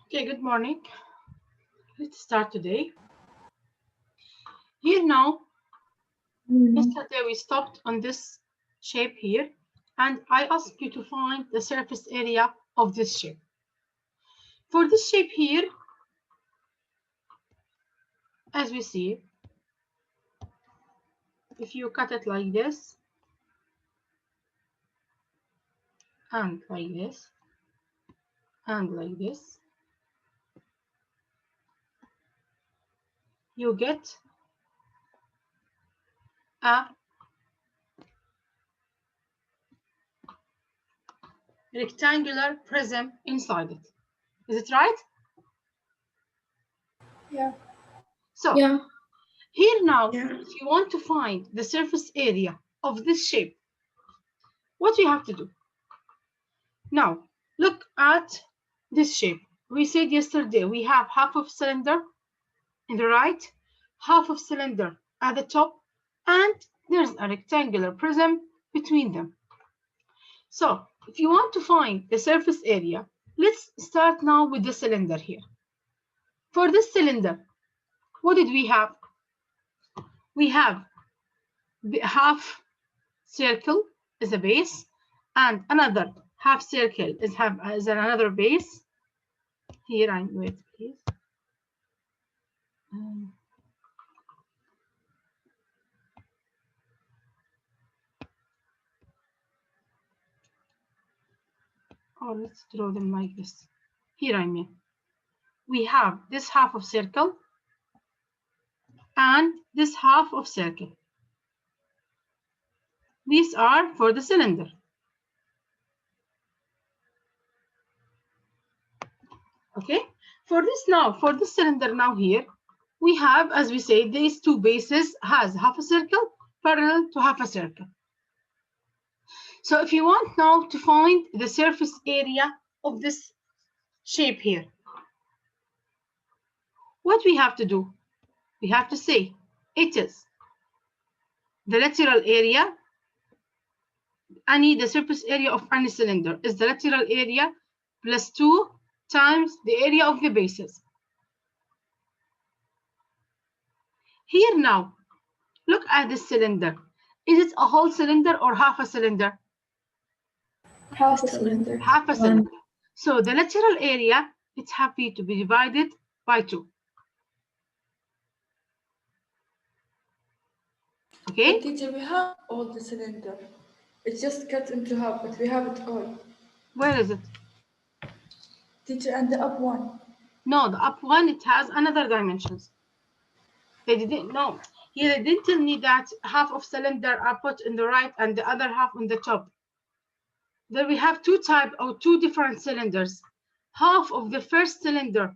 Okay, good morning. Let's start today. Here now, yesterday we stopped on this shape here, and I asked you to find the surface area of this shape. For this shape here, as we see, if you cut it like this, and like this, and like this, you get a rectangular prism inside it. Is it right? Yeah. So Yeah. here now, Yeah. if you want to find the surface area of this shape, what you have to do? Now, look at this shape. We said yesterday we have half of cylinder in the right, half of cylinder at the top, and there's a rectangular prism between them. So, if you want to find the surface area, let's start now with the cylinder here. For this cylinder, what did we have? We have half circle is a base, and another half circle is another base. Here I'm wait, please. Or let's draw them like this. Here I mean, we have this half of circle and this half of circle. These are for the cylinder. Okay, for this cylinder now here, we have, as we say, these two bases has half a circle parallel to half a circle. So if you want now to find the surface area of this shape here, what we have to do? We have to say it is the lateral area. The surface area of any cylinder is the lateral area plus 2 times the area of the bases. Here now, look at this cylinder. Is it a whole cylinder or half a cylinder? Half a cylinder. Half a cylinder. So the lateral area, it's happy to be divided by 2. Okay? But teacher, we have all the cylinder. It's just cut into half, but we have it all. Where is it? Teacher, and the up one. No, the up one, it has another dimensions. They didn't know. Here they didn't tell me that half of cylinder are put in the right and the other half on the top. Then we have two different cylinders. Half of the first cylinder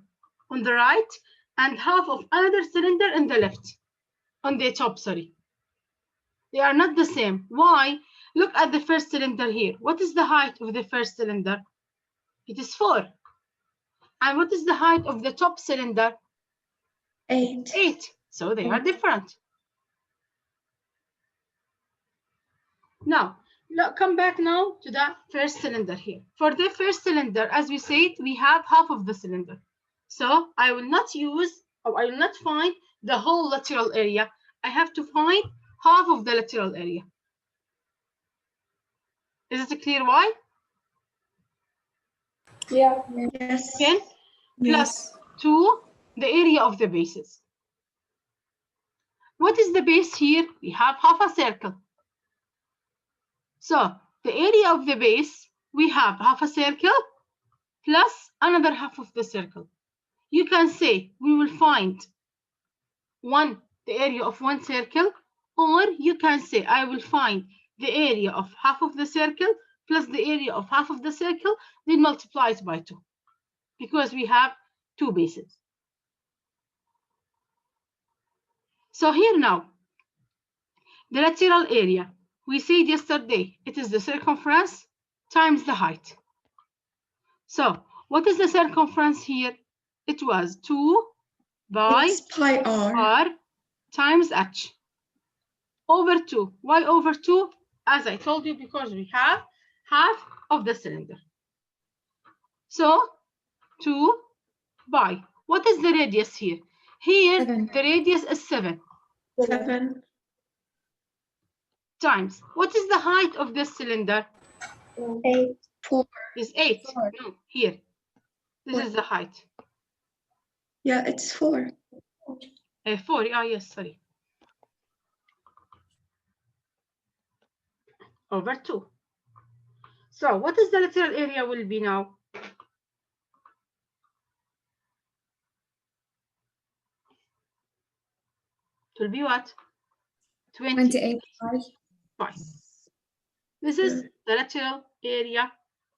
on the right and half of another cylinder in the left, on the top, sorry. They are not the same. Why? Look at the first cylinder here. What is the height of the first cylinder? It is 4. And what is the height of the top cylinder? 8. 8. So they are different. Now, come back now to the first cylinder here. For the first cylinder, as we said, we have half of the cylinder. So I will not find the whole lateral area. I have to find half of the lateral area. Is it clear why? Yeah. Yes. Okay. Plus 2, the area of the bases. What is the base here? We have half a circle. So the area of the base, we have half a circle plus another half of the circle. You can say we will find the area of one circle, or you can say I will find the area of half of the circle plus the area of half of the circle, then multiply it by 2, because we have 2 bases. So here now, the lateral area, we said yesterday, it is the circumference times the height. So what is the circumference here? It was 2 by pi r times h over 2. Why over 2? As I told you, because we have half of the cylinder. So 2 by, what is the radius here? Here, 7. the radius is 7. 7. Times, what is the height of this cylinder? 8. 4. Is 8. 4. No, here. This is the height. Yeah, it's 4. 4, yes, sorry. Over 2. So what is the lateral area will be now? It will be what? 28 pi. This is the lateral area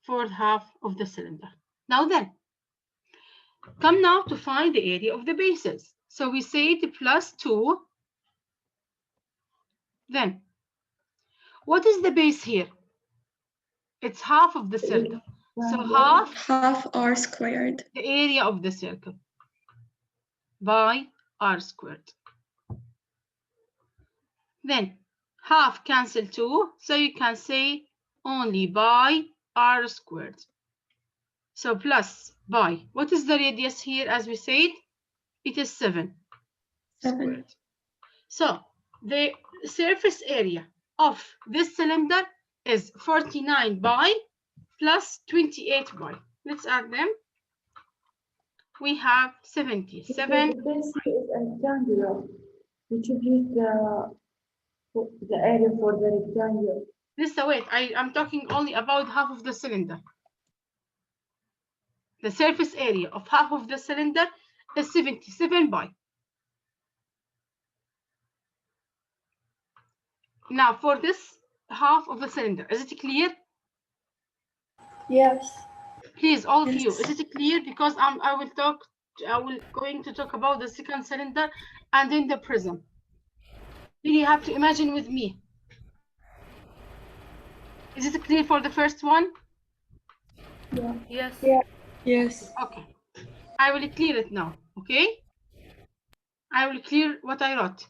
for half of the cylinder. Now then, come now to find the area of the bases. So we say the plus 2. Then, what is the base here? It's half of the circle. So half r squared. the area of the circle by r squared. Then half cancel 2, so you can say only by r squared. So plus by, what is the radius here as we said? It is 7 squared. So the surface area of this cylinder is 49 by plus 28 by. Let's add them. We have 77. The base here is rectangular. We should use the area for the rectangle. Listen, wait, I'm talking only about half of the cylinder. The surface area of half of the cylinder is 77 by. Now for this half of the cylinder, is it clear? Yes. Please, all of you, is it clear? Because I will going to talk about the second cylinder and then the prism. Then you have to imagine with me. Is it clear for the first one? Yeah. Yes. Yeah. Yes. Okay. I will clear it now. Okay. I will clear what I wrote.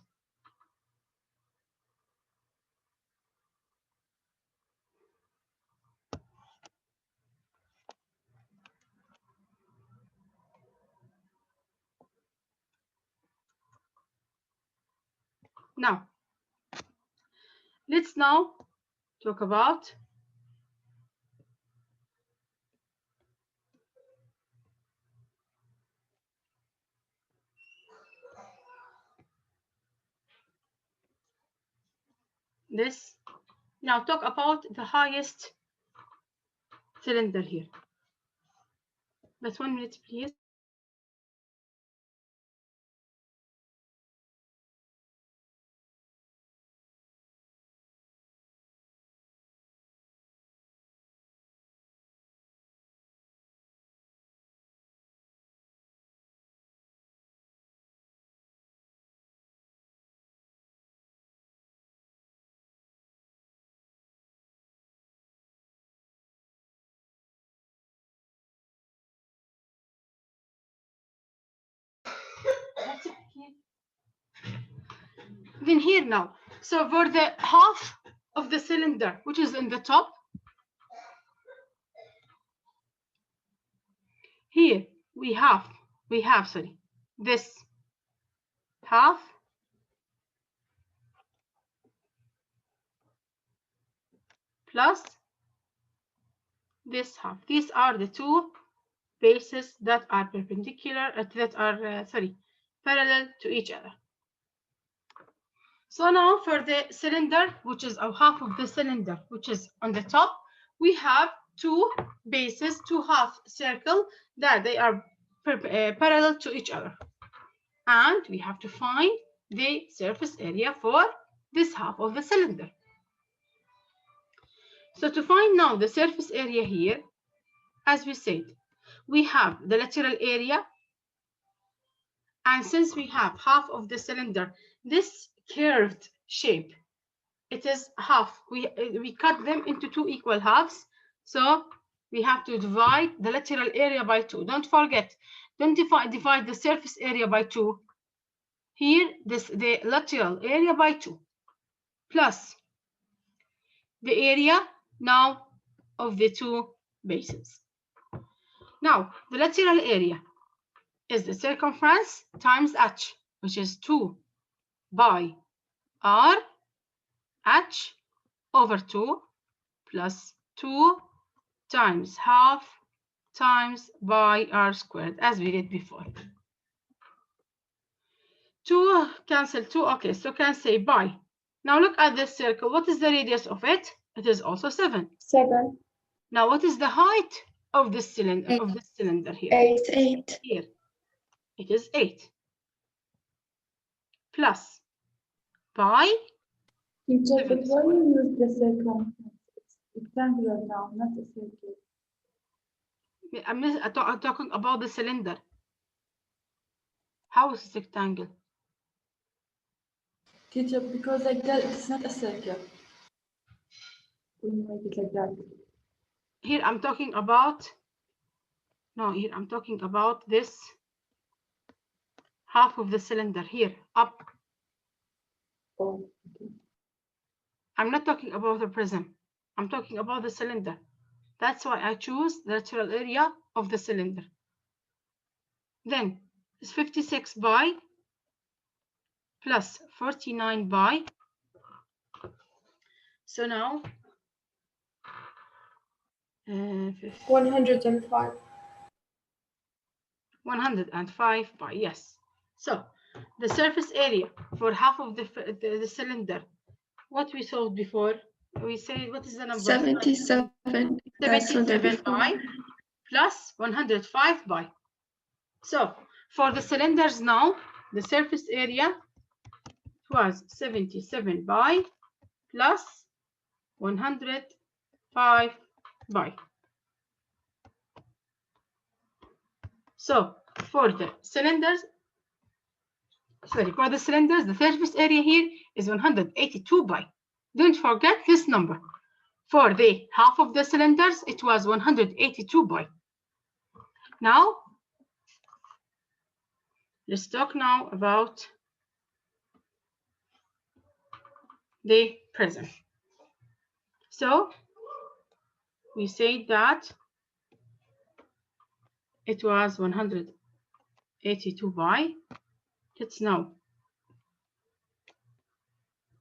Now, let's now talk about this. Now talk about the highest cylinder here. But 1 minute, please. Then here now. So for the half of the cylinder, which is in the top, here we have this half plus this half. These are the two bases that are perpendicular, parallel to each other. So now for the cylinder, which is a half of the cylinder, which is on the top, we have two bases, two half circle that they are parallel to each other. And we have to find the surface area for this half of the cylinder. So to find now the surface area here, as we said, we have the lateral area. And since we have half of the cylinder, this curved shape, it is half. We cut them into two equal halves. So we have to divide the lateral area by 2. Don't forget, don't divide the surface area by 2. Here, the lateral area by 2 plus the area now of the two bases. Now, the lateral area, is the circumference times h, which is 2 by r h over 2 plus 2 times half times by r squared, as we did before. 2 cancel 2. Okay, so can say by. Now look at this circle. What is the radius of it? It is also 7. 7. Now what is the height of this cylinder? 8. Of this cylinder here? 8. Here it is 8 plus pi. Teacher, but why you use the circumference? It's rectangular now, not a circle. I'm talking about the cylinder. How is it rectangle? Teacher, because like that, it's not a circle. When you make it like that. Here I'm talking about, no, here I'm talking about this half of the cylinder here, up. Oh, okay. I'm not talking about the prism. I'm talking about the cylinder. That's why I choose the lateral area of the cylinder. Then it's 56 by plus 49 by. So now 105. 105 by, yes. So the surface area for half of the cylinder, what we solved before, we said, what is the number? 77. That's what they're 77 by plus 105 by. So for the cylinders now, the surface area was 77 by plus 105 by. So for the cylinders, the surface area here is 182 by. Don't forget this number. For the half of the cylinders, it was 182 by. Now, let's talk now about the prism. So we say that it was 182 by. Let's now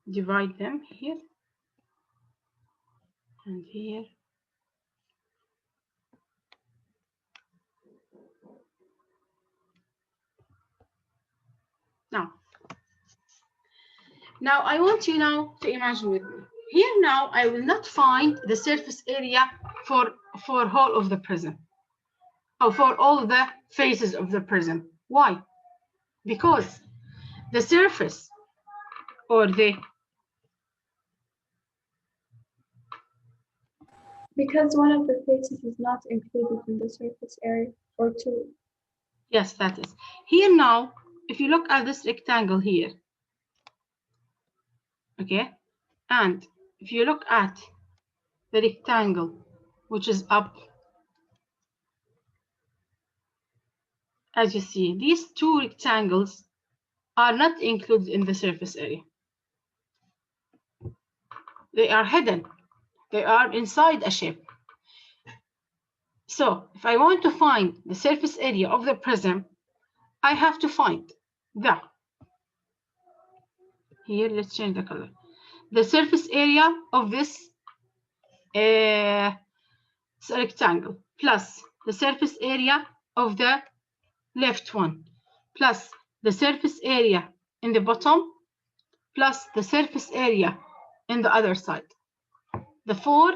divide them here and here. Now I want you now to imagine with me. Here now I will not find the surface area for whole of the prism, or for all the faces of the prism. Why? Because the surface or the Because one of the faces is not included in the surface area, or two. Yes, that is. Here now, if you look at this rectangle here, okay, and if you look at the rectangle, which is up, as you see, these two rectangles are not included in the surface area. They are hidden. They are inside a shape. So if I want to find the surface area of the prism, I have to find here, let's change the color. The surface area of this rectangle plus the surface area of the left one plus the surface area in the bottom plus the surface area in the other side. The four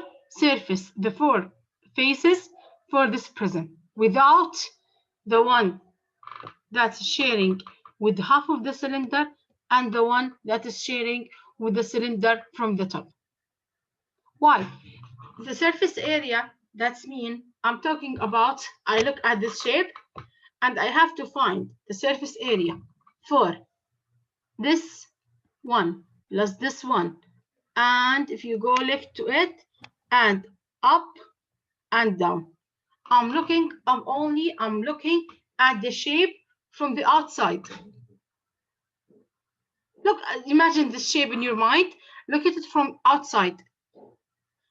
faces for this prism without the one that's sharing with half of the cylinder and the one that is sharing with the cylinder from the top. Why? The surface area, that's mean I'm talking about, I look at this shape and I have to find the surface area for this one plus this one. And if you go left to it and up and down, I'm looking at the shape from the outside. Look, imagine this shape in your mind. Look at it from outside.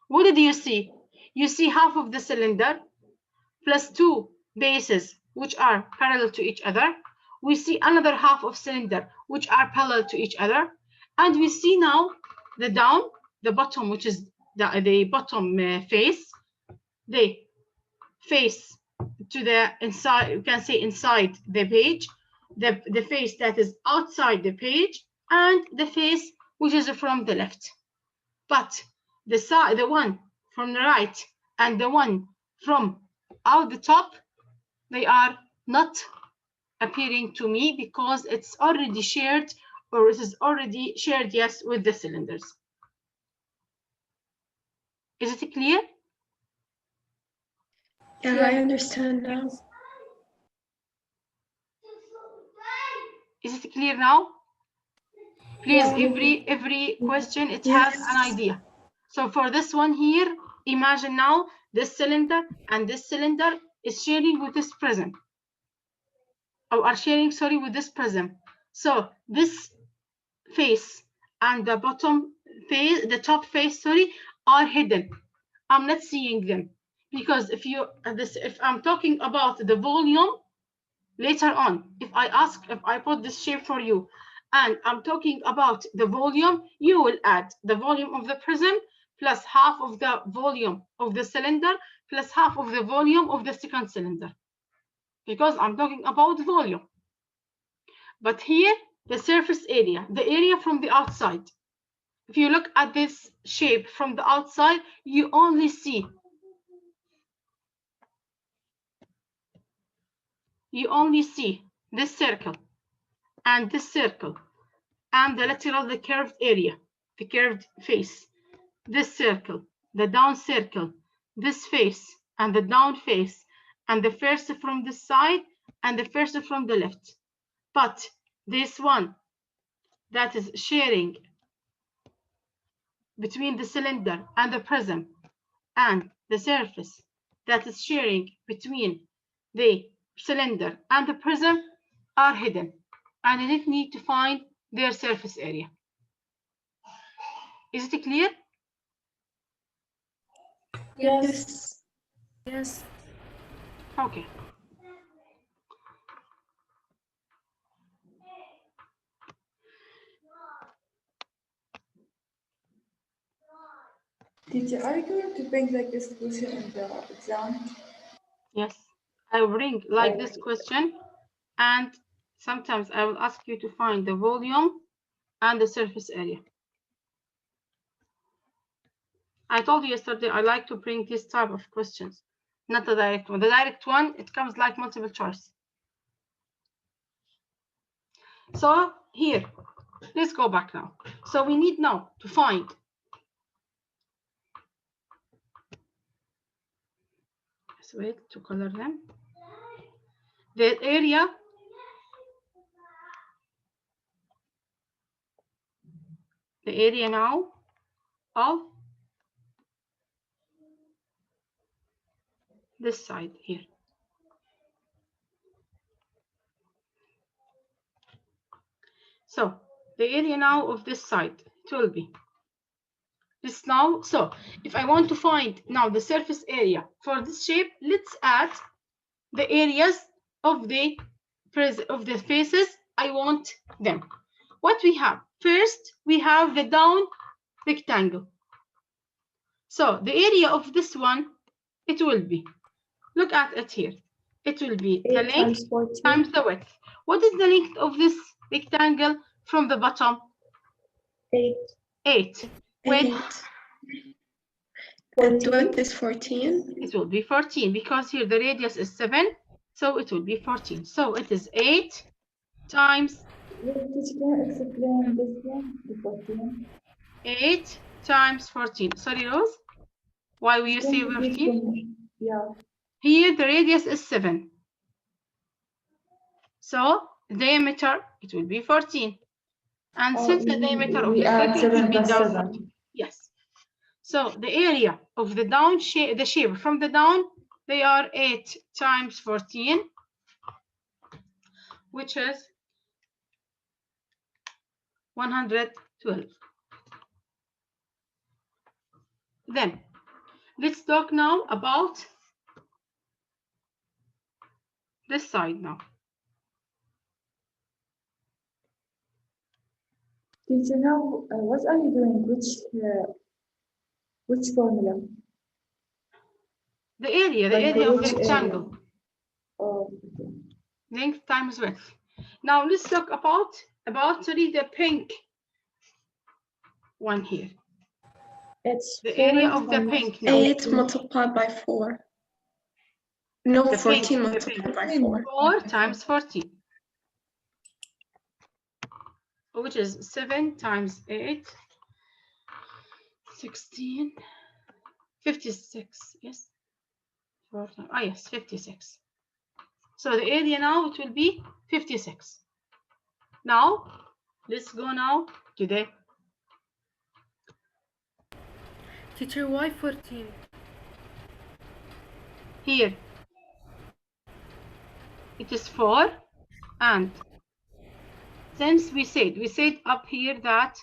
What did you see? You see half of the cylinder plus two bases which are parallel to each other. We see another half of cylinder, which are parallel to each other. And we see now the down, the bottom, which is the bottom face. They face to the inside, you can say inside the page, the face that is outside the page, and the face which is from the left. But the side, the one from the right and the one from out the top, they are not appearing to me because it's already shared, or it is already shared, yes, with the cylinders. Is it clear? Yeah, I understand now. Is it clear now? Please, Yeah. every question, it Yes. has an idea. So for this one here, imagine now this cylinder and this cylinder is sharing with this prism. Or are sharing, sorry, with this prism. So this face and the bottom face, the top face, sorry, are hidden. I'm not seeing them because if I'm talking about the volume later on, if I put this shape for you and I'm talking about the volume, you will add the volume of the prism plus half of the volume of the cylinder plus half of the volume of the second cylinder, because I'm talking about volume. But here, the surface area, the area from the outside. If you look at this shape from the outside, you only see this circle and this circle and the lateral, the curved area, the curved face, this circle, the down circle, this face and the down face, and the first from this side and the first from the left. But this one that is sharing between the cylinder and the prism, and the surface that is sharing between the cylinder and the prism are hidden, and I didn't need to find their surface area. Is it clear? Yes. Yes. Okay. Teacher, are you going to bring like this question in the exam? Yes, I will bring like this question, and sometimes I will ask you to find the volume and the surface area. I told you yesterday I like to bring this type of questions, not the direct one. The direct one, it comes like multiple choice. So here, let's go back now. So we need now to find wait to color them. The area now of this side here. So the area now of this side, it will be this now. So if I want to find now the surface area for this shape, let's add the areas of the faces. I want them. What we have? First, we have the down rectangle. So the area of this one, it will be, look at it here. It will be the length times the width. What is the length of this rectangle from the bottom? 8. 8. Width? And width is 14. It will be 14 because here the radius is 7. So it will be 14. So it is 8 times. Can explain this one, the 14? 8 times 14. Sorry, Rose? Why will you say 14? Yeah. Here the radius is 7. So diameter, it will be 14. And since the diameter of the circle will be down 14. Yes. So the area of the down shape, the shape from the down, they are 8 times 14, which is 112. Then let's talk now about this side now. Teacher, now what are you doing? Which formula? The area Like of the which rectangle. area? Oh, Length times width. Now let's talk about the pink one here. it's The 4 area of the times pink now. 8 multiplied by 4. No, The 14 pink, multiplied by 4. 4 times 14, which is 7 times 8, 16, 56, yes. 4 times, yes, 56. So the area now, it will be 56. Now, let's go now to the... Teacher, why 14? Here, it is 4, and since we said up here that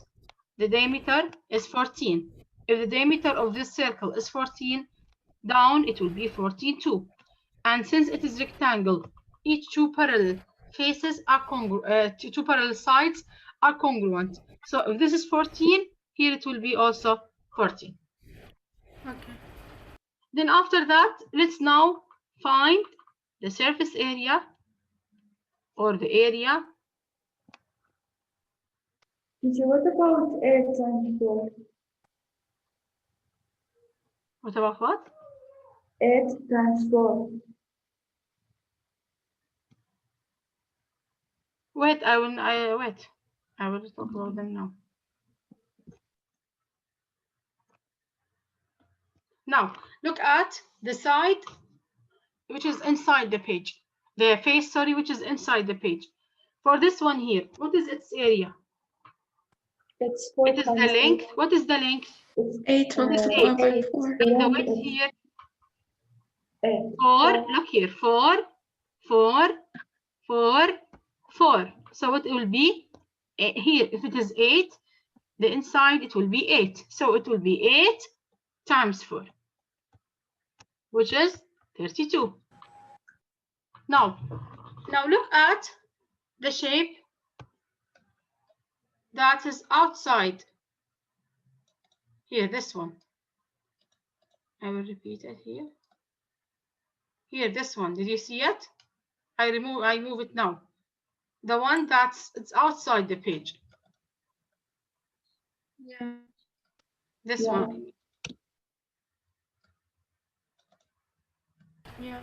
the diameter is 14. If the diameter of this circle is 14, down it will be 14 too. And since it is rectangle, each two parallel faces are two parallel sides are congruent. So if this is 14, here it will be also 14. Okay. Then after that, let's now find the surface area or the area. Teacher, what about 8 times 4? What about what? 8 times 4. Wait, I will talk about them now. Now, look at the side which is inside the page. The face, sorry, which is inside the page. For this one here, what is its area? It's 4 It is the times length. What is the length? It's 8 multiplied by 4. And the length width is here, 8. 4. Look here, 4, 4, 4, 4. So what it will be here, if it is 8, the inside it will be 8. So it will be 8 times 4, which is 32. Now look at the shape that is outside. Here, this one. I will repeat it here. Here, this one. Did you see it? I move it now. The one it's outside the page. Yeah. This Yeah. one. Yeah.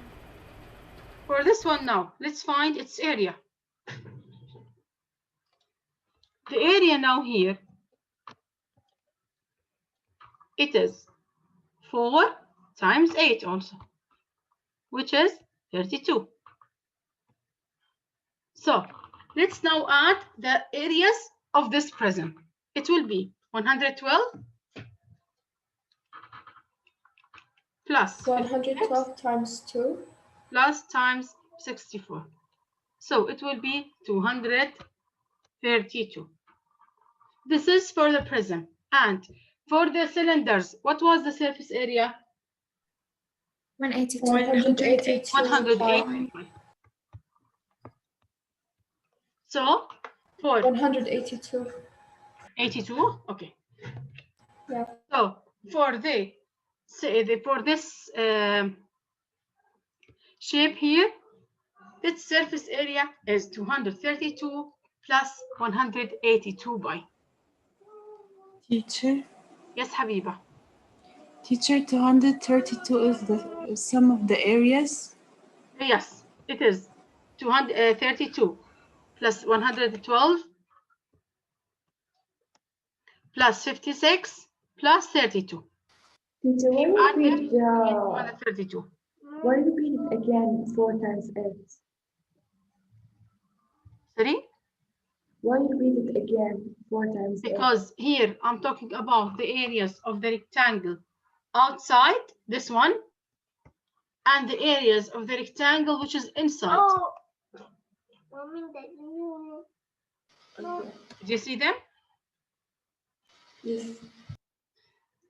For this one now, let's find its area. The area now here, it is 4 times 8 also, which is 32. So let's now add the areas of this prism. It will be 112 plus 112 times 2. plus times 64. So it will be 232. This is for the prism. And for the cylinders, what was the surface area? 182. 180. So for 182. 82, okay. Yeah. So for this shape here, its surface area is 232 plus 182 by. Teacher, Yes, Habiba. teacher, 232 is the sum of the areas. Yes, it is 232 plus 112 plus 56 plus 32. Teacher, If you add them, you get why 232. repeat it again 4 times 8? Sorry? Why repeat it again 4 times 8? Because here I'm talking about the areas of the rectangle outside this one and the areas of the rectangle which is inside. Oh. Do you see them? Yes.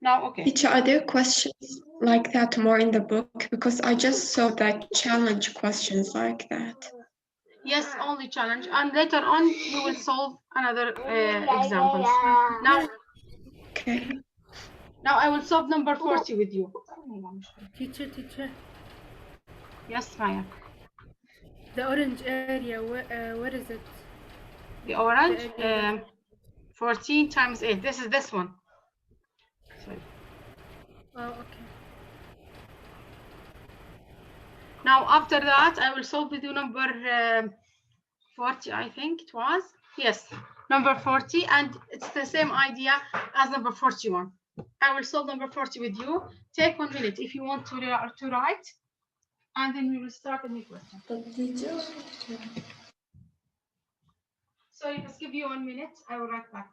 Now, okay. Teacher, are there questions like that more in the book? Because I just saw like challenge questions like that. Yes, only challenge. And later on, you will solve another examples. Now, Okay. now I will solve number 40 with you. Teacher, Yes, Maya. the orange area, where is it? The orange, The area. 14 times 8. This is this one. Sorry. Oh, okay. Now, after that, I will solve with you number 40, I think it was. Yes, number 40, and it's the same idea as number 41. I will solve number 40 with you. Take 1 minute if you want to write, and then we will start a new question. But teacher, Sorry, let's give you 1 minute. I will write back.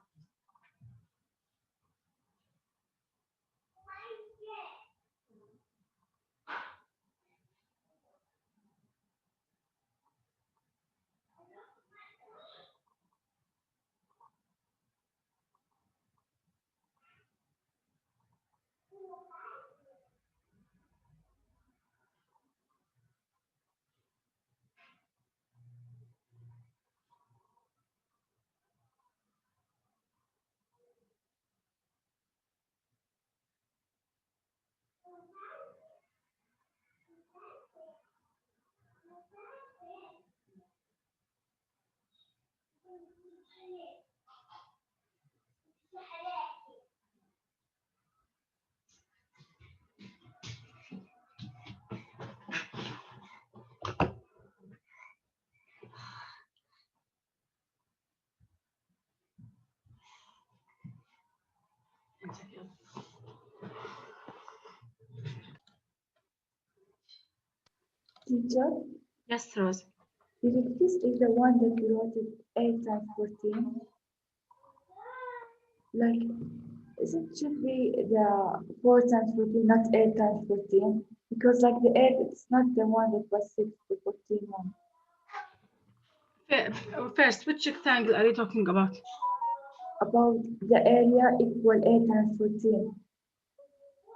teacher, Yes, Rose. this is the one that we wrote it 8 times 14. Like, it should be the 4 times 14, not 8 times 14. Because like the 8, it's not the one that was 6, the 14 one. First, which rectangle are you talking about? About the area equal 8 times 14.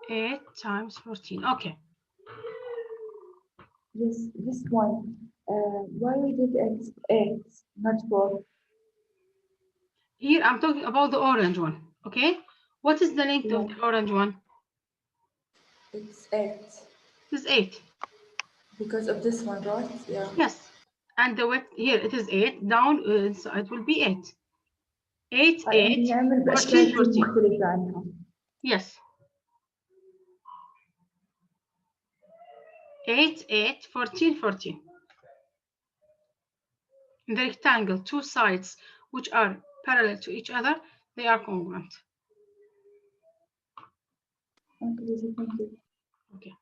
8 times 14. Okay. Yes, this one. Why we did 8, not 4? Here, I'm talking about the orange one. Okay. What is the length Yeah. of the orange one? It's 8. This is 8. Because of this one, right? Yeah. Yes. And the width here, it is 8. Down, so it will be 8. 8, 8, نعمل 14, بأشكال 14. مختلفة عنها. Yes. 8, 8, 14, 14. In the rectangle, two sides which are parallel to each other, they are congruent. Okay, thank you. Okay.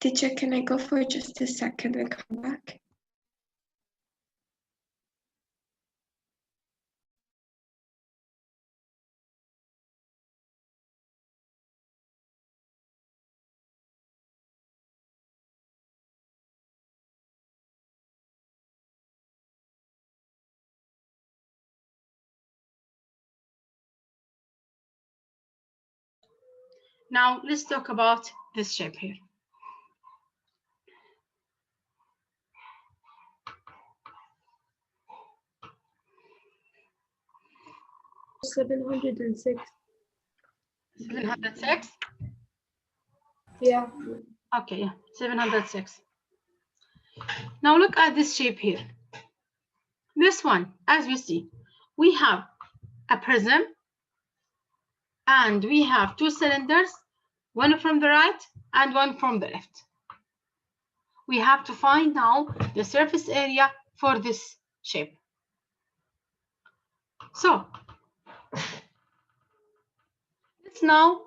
Teacher, can I go for just a second and come back? Now let's talk about this shape here. $706. 706? Yeah. Okay, yeah, 706. Now look at this shape here. This one, as you see, we have a prism and we have two cylinders, one from the right and one from the left. We have to find now the surface area for this shape. So let's now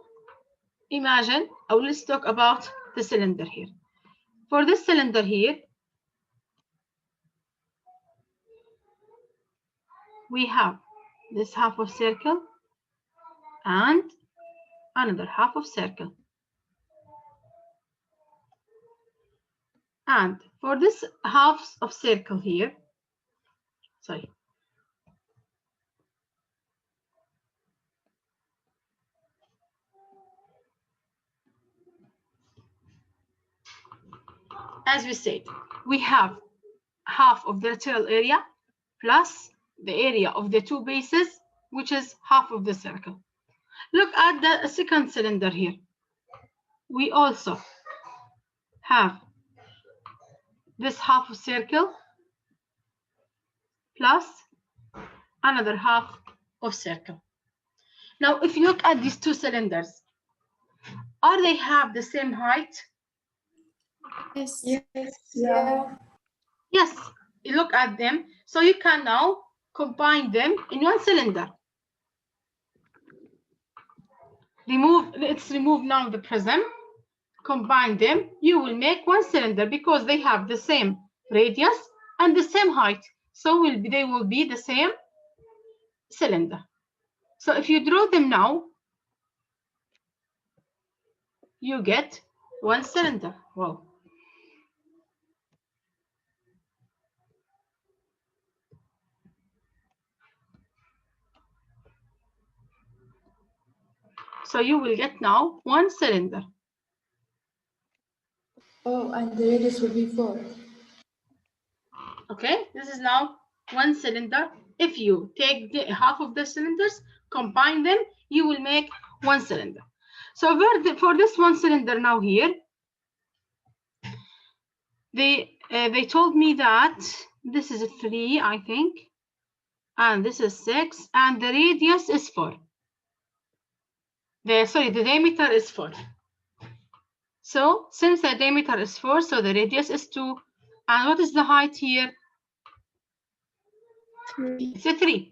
imagine, or let's talk about the cylinder here. For this cylinder here, we have this half of circle and another half of circle. And for this halves of circle here, sorry. as we said, we have half of the lateral area plus the area of the two bases, which is half of the circle. Look at the second cylinder here. We also have this half of circle plus another half of circle. Now, if you look at these two cylinders, are they have the same height? Yes. Yes. Yeah. Yes, you look at them. So you can now combine them in one cylinder. Let's remove now the prism. Combine them, you will make one cylinder because they have the same radius and the same height. So they will be the same cylinder. So if you draw them now, you get one cylinder. Wow. So you will get now one cylinder. Oh, and the radius will be 4. Okay, this is now one cylinder. If you take half of the cylinders, combine them, you will make one cylinder. So for this one cylinder now here, they told me that this is 3, I think, and this is 6, and the radius is 4. The diameter is 4. So since the diameter is 4, so the radius is 2. And what is the height here? 3. It's a 3.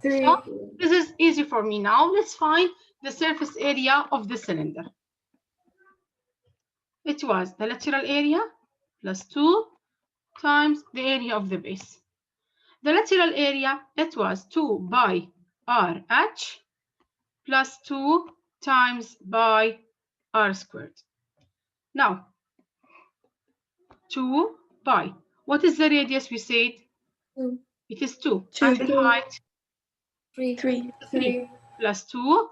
3. So this is easy for me now. Let's find the surface area of the cylinder. It was the lateral area plus 2 times the area of the base. The lateral area, it was 2 by RH plus 2 times by R squared. Now, 2 by, what is the radius we said? 2. It is 2. 2. And the height? 3. 3. 3 plus 2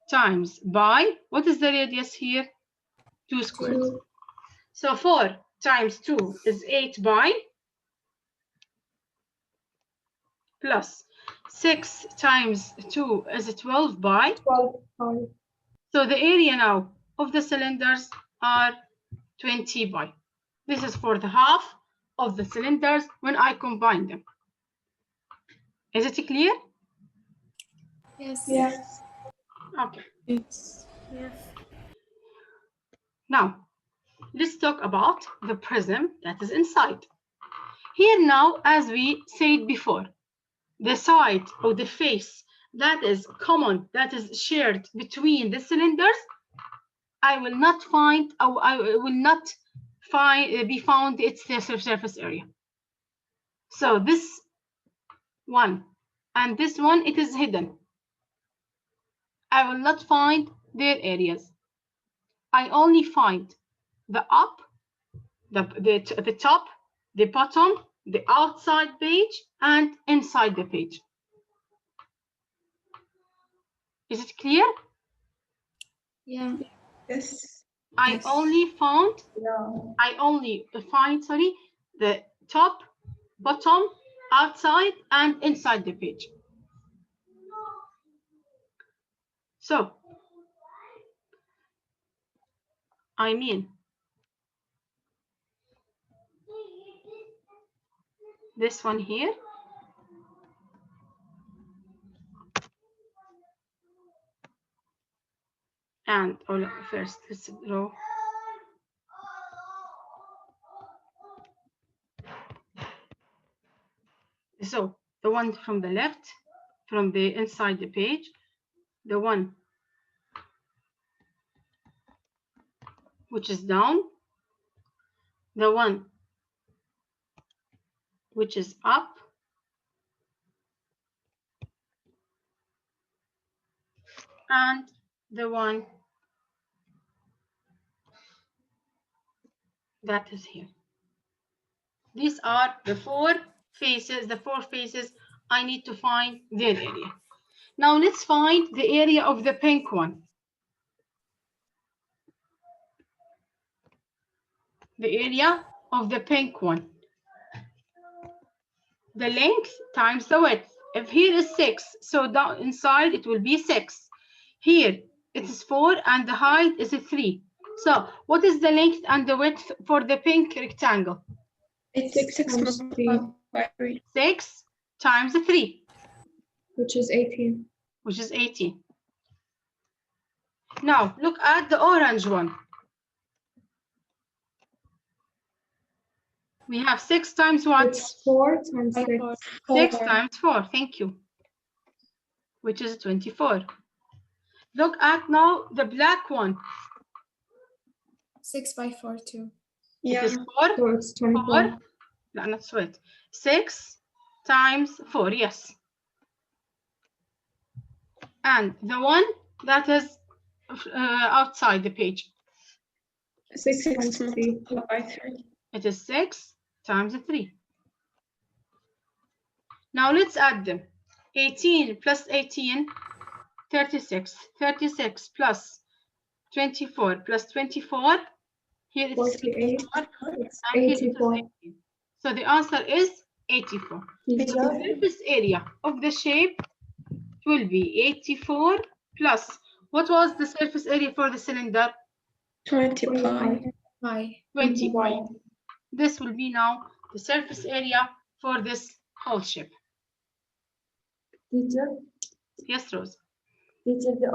times by, what is the radius here? 2 squared. 2. So 4 times 2 is 8 by, plus 6 times 2 is 12 by. 12 by. So the area now of the cylinders are 20 by. This is for the half of the cylinders when I combine them. Is it clear? Yes. Yes. Okay. Yes. Yes. Now, let's talk about the prism that is inside. Here now, as we said before, the side or the face that is common, that is shared between the cylinders, I will not find, or I will not be found its surface area. So this one and this one, it is hidden. I will not find their areas. I only find the up, the top, the bottom, the outside page, and inside the page. Is it clear? Yeah. Yes. I only find the top, bottom, outside, and inside the page. So, I mean, this one here, and first let's draw. So the one from the left, from the inside the page, the one which is down, the one which is up, and the one that is here. These are the four faces I need to find their area. Now let's find the area of the pink one. The area of the pink one. The length times the width. If here is 6, so down inside it will be 6. Here it is 4 and the height is 3. So what is the length and the width for the pink rectangle? It's 6 times multiplied by 3. 6 times 3, which is 18. which is 18. Now look at the orange one. We have 6 times what? It's 4 times 6. 6 times 4, thank you, which is 24. Look at now the black one. 6 by 4 too. Yeah. It is 4. So it's 24. 4. No, not sweat. 6 times 4, yes. And the one that is outside the page. 6 times 3. multiplied by 3. It is 6 times 3. Now let's add them. 18 plus 18, 36. 36 plus 24 plus 24. Here it's 48. 64, It's and here it is 84. 18. So the answer is 84. Teacher, The surface area of the shape will be 84 plus, what was the surface area for the cylinder? 20 pi. Pi. 20 pi. This will be now the surface area for this whole shape. teacher, Yes, Rose. teacher, the